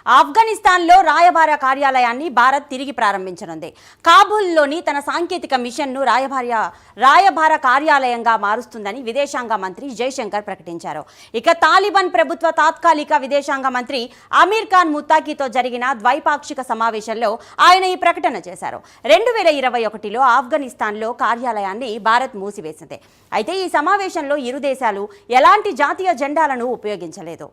ఆఫ్ఘనిస్తాన్లో రాయబార కార్యాలయాన్ని భారత్ తిరిగి ప్రారంభించనుంది. కాబూల్లోని తన సాంకేతిక మిషన్ను రాయబార కార్యాలయంగా మారుస్తుందని విదేశాంగ మంత్రి జైశంకర్ ప్రకటించారు. ఇక తాలిబాన్ ప్రభుత్వ తాత్కాలిక విదేశాంగ మంత్రి అమీర్ ఖాన్ ముత్తాకీతో జరిగిన ద్వైపాక్షిక సమావేశంలో ఆయన ఈ ప్రకటన చేశారు. 2021లో ఆఫ్ఘనిస్తాన్లో కార్యాలయాన్ని భారత్ మూసివేసింది. అయితే ఈ సమావేశంలో ఇరు దేశాలు ఎలాంటి జాతీయ జెండాలను ఉపయోగించలేదు.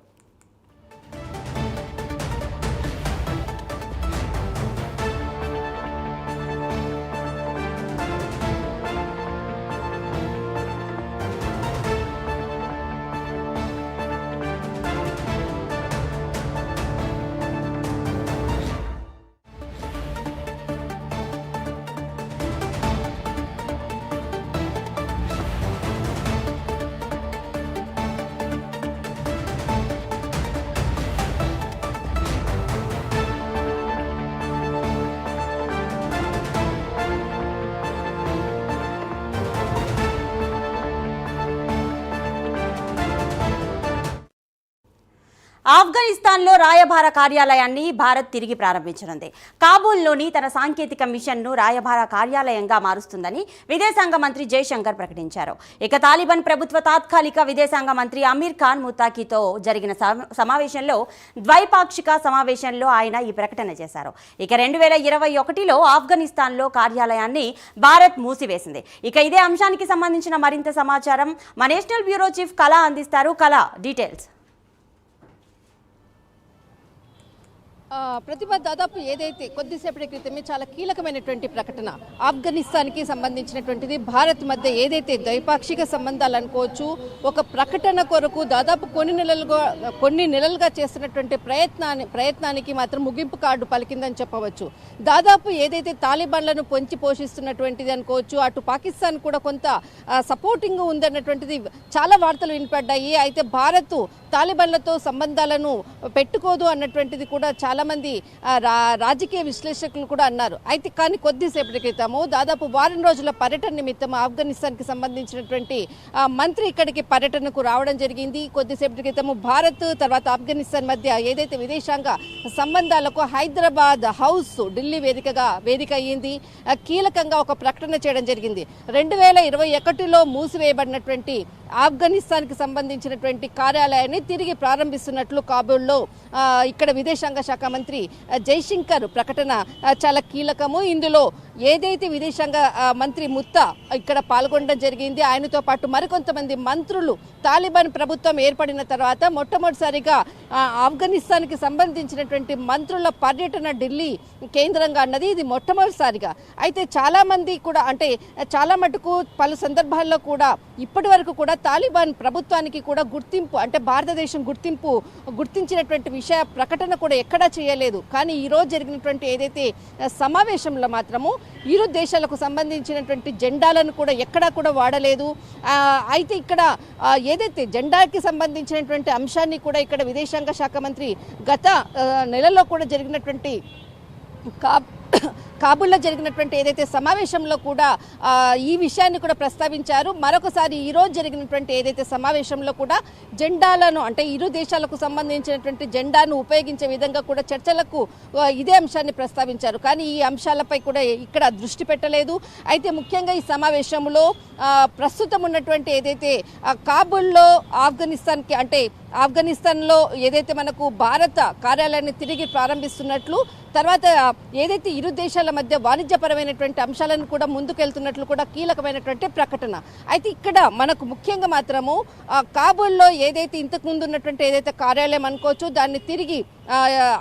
ఆఫ్ఘనిస్తాన్లో రాయబార కార్యాలయాన్ని భారత్ తిరిగి ప్రారంభించనుంది. కాబూల్లోని తన సాంకేతిక మిషన్ను రాయబార కార్యాలయంగా మారుస్తుందని విదేశాంగ మంత్రి జైశంకర్ ప్రకటించారు. ఇక తాలిబాన్ ప్రభుత్వ తాత్కాలిక విదేశాంగ మంత్రి అమీర్ ఖాన్ ముత్తాకీతో జరిగిన సమావేశంలో ద్వైపాక్షిక సమావేశంలో ఆయన ఈ ప్రకటన చేశారు. ఇక 2021లో ఆఫ్ఘనిస్తాన్లో కార్యాలయాన్ని భారత్ మూసివేసింది. ఇక ఇదే అంశానికి సంబంధించిన మరింత సమాచారం మా నేషనల్ బ్యూరో చీఫ్ కళ అందిస్తారు. కళ, డీటెయిల్స్. ప్రతిభ దాదాపు ఏదైతే కొద్దిసేపటి క్రితమే చాలా కీలకమైనటువంటి ప్రకటన ఆఫ్ఘనిస్తాన్కి సంబంధించినటువంటిది. భారత్ మధ్య ఏదైతే ద్వైపాక్షిక సంబంధాలు అనుకోవచ్చు, ఒక ప్రకటన కొరకు దాదాపు కొన్ని నెలలుగా చేస్తున్నటువంటి ప్రయత్నానికి మాత్రం ముగింపు కార్డు పలికిందని చెప్పవచ్చు. దాదాపు ఏదైతే తాలిబాన్లను పొంచి పోషిస్తున్నటువంటిది అనుకోవచ్చు, అటు పాకిస్తాన్ కూడా కొంత సపోర్టింగ్ ఉందన్నటువంటిది చాలా వార్తలు వినపడ్డాయి. అయితే భారత్ తాలిబాన్లతో సంబంధాలను పెట్టుకోదు అన్నటువంటిది కూడా చాలా మంది రాజకీయ విశ్లేషకులు కూడా అన్నారు. అయితే కానీ కొద్దిసేపటి క్రితము దాదాపు వారం రోజుల పర్యటన నిమిత్తం ఆఫ్ఘనిస్తాన్కి సంబంధించినటువంటి మంత్రి ఇక్కడికి పర్యటనకు రావడం జరిగింది. కొద్దిసేపటి క్రితము భారత్ తర్వాత ఆఫ్ఘనిస్తాన్ మధ్య ఏదైతే విదేశాంగ సంబంధాలకు హైదరాబాద్ హౌస్ ఢిల్లీ వేదిక అయ్యింది. కీలకంగా ఒక ప్రకటన చేయడం జరిగింది. 2021లో మూసివేయబడినటువంటి ఆఫ్ఘనిస్తాన్కి సంబంధించినటువంటి కార్యాలయాన్ని తిరిగి ప్రారంభిస్తున్నట్లు కాబూల్లో ఇక్కడ విదేశాంగ శాఖ మంత్రి జైశంకర్ ప్రకటన చాలా కీలకము. ఇందులో ఏదైతే విదేశాంగ మంత్రి ముత్తా ఇక్కడ పాల్గొనడం జరిగింది. ఆయనతో పాటు మరికొంతమంది మంత్రులు తాలిబాన్ ప్రభుత్వం ఏర్పడిన తర్వాత మొట్టమొదటిసారిగా ఆఫ్ఘనిస్తాన్కి సంబంధించినటువంటి మంత్రుల పర్యటన ఢిల్లీ కేంద్రంగా అన్నది ఇది మొట్టమొదటిసారిగా. అయితే చాలా మంది కూడా అంటే చాలా మటుకు పలు సందర్భాల్లో కూడా ఇప్పటి వరకు కూడా తాలిబాన్ ప్రభుత్వానికి కూడా గుర్తింపు అంటే భారతదేశం గుర్తించినటువంటి విషయ ప్రకటన కూడా ఎక్కడా చేయలేదు. కానీ ఈరోజు జరిగినటువంటి ఏదైతే సమావేశంలో మాత్రము ఇరు దేశాలకు సంబంధించినటువంటి జెండాలను కూడా ఎక్కడా కూడా వాడలేదు. అయితే ఇక్కడ ఏదైతే జెండాకి సంబంధించినటువంటి అంశాన్ని కూడా ఇక్కడ విదేశాంగ శాఖ మంత్రి గత నెలలో కూడా జరిగినటువంటి కాబూల్లో జరిగినటువంటి ఏదైతే సమావేశంలో కూడా ఈ విషయాన్ని కూడా ప్రస్తావించారు. మరొకసారి ఈరోజు జరిగినటువంటి ఏదైతే సమావేశంలో కూడా జెండాలను అంటే ఇరు దేశాలకు సంబంధించినటువంటి జెండాను ఉపయోగించే విధంగా కూడా చర్చలకు ఇదే అంశాన్ని ప్రస్తావించారు. కానీ ఈ అంశాలపై కూడా ఇక్కడ దృష్టి పెట్టలేదు. అయితే ముఖ్యంగా ఈ సమావేశంలో ప్రస్తుతం ఉన్నటువంటి ఏదైతే కాబూల్లో ఆఫ్ఘనిస్తాన్కి అంటే ఆఫ్ఘనిస్తాన్లో ఏదైతే మనకు భారత కార్యాలయాన్ని తిరిగి ప్రారంభిస్తున్నట్లు తర్వాత ఏదైతే ఇరు దేశాల మధ్య వాణిజ్యపరమైనటువంటి అంశాలను కూడా ముందుకెళ్తున్నట్లు కూడా కీలకమైనటువంటి ప్రకటన. అయితే ఇక్కడ మనకు ముఖ్యంగా మాత్రము కాబూల్లో ఏదైతే ఇంతకుముందు ఉన్నటువంటి ఏదైతే కార్యాలయం అనుకోవచ్చు దాన్ని తిరిగి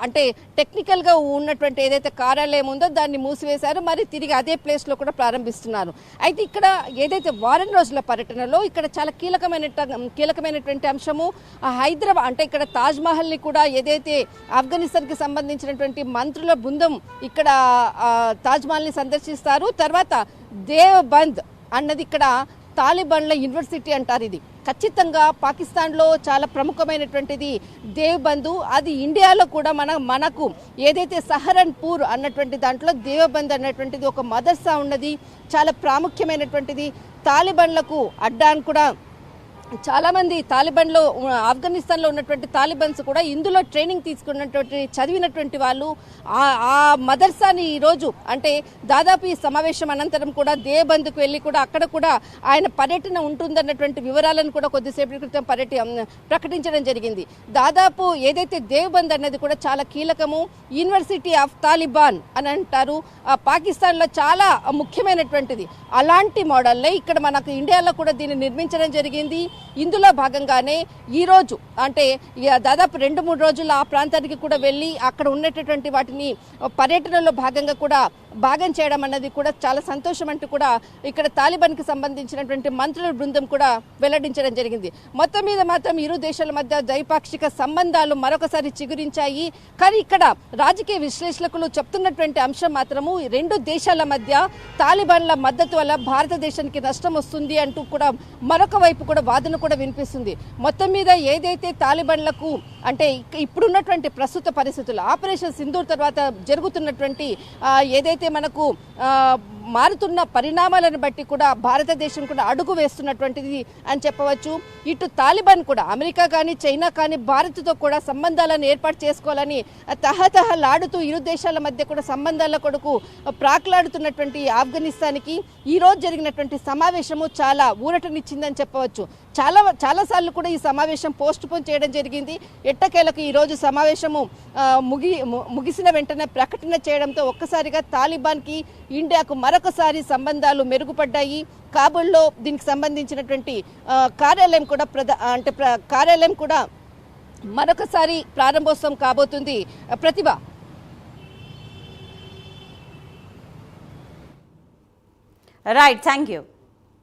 అంటే టెక్నికల్గా ఉన్నటువంటి ఏదైతే కార్యాలయం ఉందో దాన్ని మూసివేశారు. మరి తిరిగి అదే ప్లేస్లో కూడా ప్రారంభిస్తున్నారు. అయితే ఇక్కడ ఏదైతే వారం రోజుల పర్యటనలో ఇక్కడ చాలా కీలకమైనటువంటి అంశము హైదరాబాద్ అంటే ఇక్కడ తాజ్మహల్ని కూడా ఏదైతే ఆఫ్ఘనిస్తాన్కి సంబంధించినటువంటి మంత్రుల బృందం ఇక్కడ తాజ్మహల్ని సందర్శిస్తారు. తర్వాత దేవ్బంద్ అన్నది ఇక్కడ తాలిబాన్ల యూనివర్సిటీ అంటారు. ఇది ఖచ్చితంగా పాకిస్తాన్లో చాలా ప్రముఖమైనటువంటిది దేవ్బంద్. అది ఇండియాలో కూడా మనకు ఏదైతే సహరన్పూర్ అన్నటువంటి దాంట్లో దేవ్బంద్ అన్నటువంటిది ఒక మదర్సా ఉన్నది, చాలా ప్రాముఖ్యమైనటువంటిది. తాలిబాన్లకు అడ్డాను కూడా చాలామంది తాలిబాన్లో ఆఫ్ఘనిస్తాన్లో ఉన్నటువంటి తాలిబాన్స్ కూడా ఇందులో ట్రైనింగ్ తీసుకున్నటువంటి చదివినటువంటి వాళ్ళు ఆ మదర్సాని ఈరోజు అంటే దాదాపు ఈ సమావేశం అనంతరం కూడా దేవబంద్కు వెళ్ళి కూడా అక్కడ కూడా ఆయన పర్యటన ఉంటుందన్నటువంటి వివరాలను కూడా కొద్దిసేపటి క్రితం ప్రకటించడం జరిగింది. దాదాపు ఏదైతే దేవబంద్ అన్నది కూడా చాలా కీలకము, యూనివర్సిటీ ఆఫ్ తాలిబాన్ అని అంటారు, పాకిస్తాన్లో చాలా ముఖ్యమైనటువంటిది. అలాంటి మోడల్నే ఇక్కడ మనకు ఇండియాలో కూడా దీన్ని నిర్మించడం జరిగింది. ఇందులో భాగంగానే ఈరోజు అంటే దాదాపు 2-3 రోజులు ఆ ప్రాంతానికి కూడా వెళ్ళి అక్కడ ఉన్నటువంటి వాటిని పర్యటనలో భాగంగా కూడా భాగం చేయడం అన్నది కూడా చాలా సంతోషం అంటూ కూడా ఇక్కడ తాలిబాన్కి సంబంధించినటువంటి మంత్రుల బృందం కూడా వెల్లడించడం జరిగింది. మొత్తం మీద మాత్రం ఇరు దేశాల మధ్య ద్వైపాక్షిక సంబంధాలు మరొకసారి చిగురించాయి. కానీ ఇక్కడ రాజకీయ విశ్లేషకులు చెప్తున్నటువంటి అంశం మాత్రము 2 దేశాల మధ్య తాలిబాన్ల మద్దతు వల్ల భారతదేశానికి నష్టం వస్తుంది అంటూ కూడా మరొక వైపు కూడా వాదన కూడా వినిపిస్తుంది. మొత్తం మీద ఏదైతే తాలిబాన్లకు అంటే ఇప్పుడున్నటువంటి ప్రస్తుత పరిస్థితులు ఆపరేషన్ సింధూర్ తర్వాత జరుగుతున్నటువంటి ఏదైతే మనకు మారుతున్న పరిణామాలను బట్టి కూడా భారతదేశం కూడా అడుగు వేస్తున్నటువంటిది అని చెప్పవచ్చు. ఇటు తాలిబాన్ కూడా అమెరికా కానీ చైనా కానీ భారత్తో కూడా సంబంధాలను ఏర్పాటు చేసుకోవాలని తహతహలాడుతూ ఇరు దేశాల మధ్య కూడా సంబంధాల కొరకు ప్రాకులాడుతున్నటువంటి ఆఫ్ఘనిస్తాన్కి ఈరోజు జరిగినటువంటి సమావేశము చాలా ఊరటనిచ్చిందని చెప్పవచ్చు. చాలాసార్లు కూడా ఈ సమావేశం పోస్ట్ పోన్ చేయడం జరిగింది. ఎట్టకేలకు ఈరోజు సమావేశము ముగిసిన వెంటనే ప్రకటన చేయడంతో ఒక్కసారిగా తాలిబాన్కి ఇండియాకు మరొకసారి సంబంధాలు మెరుగుపడ్డాయి. కాబూల్లో దీనికి సంబంధించినటువంటి కార్యాలయం కూడా కార్యాలయం కూడా మరొకసారి ప్రారంభోత్సవం కాబోతుంది. ప్రతిభ. Right, thank you.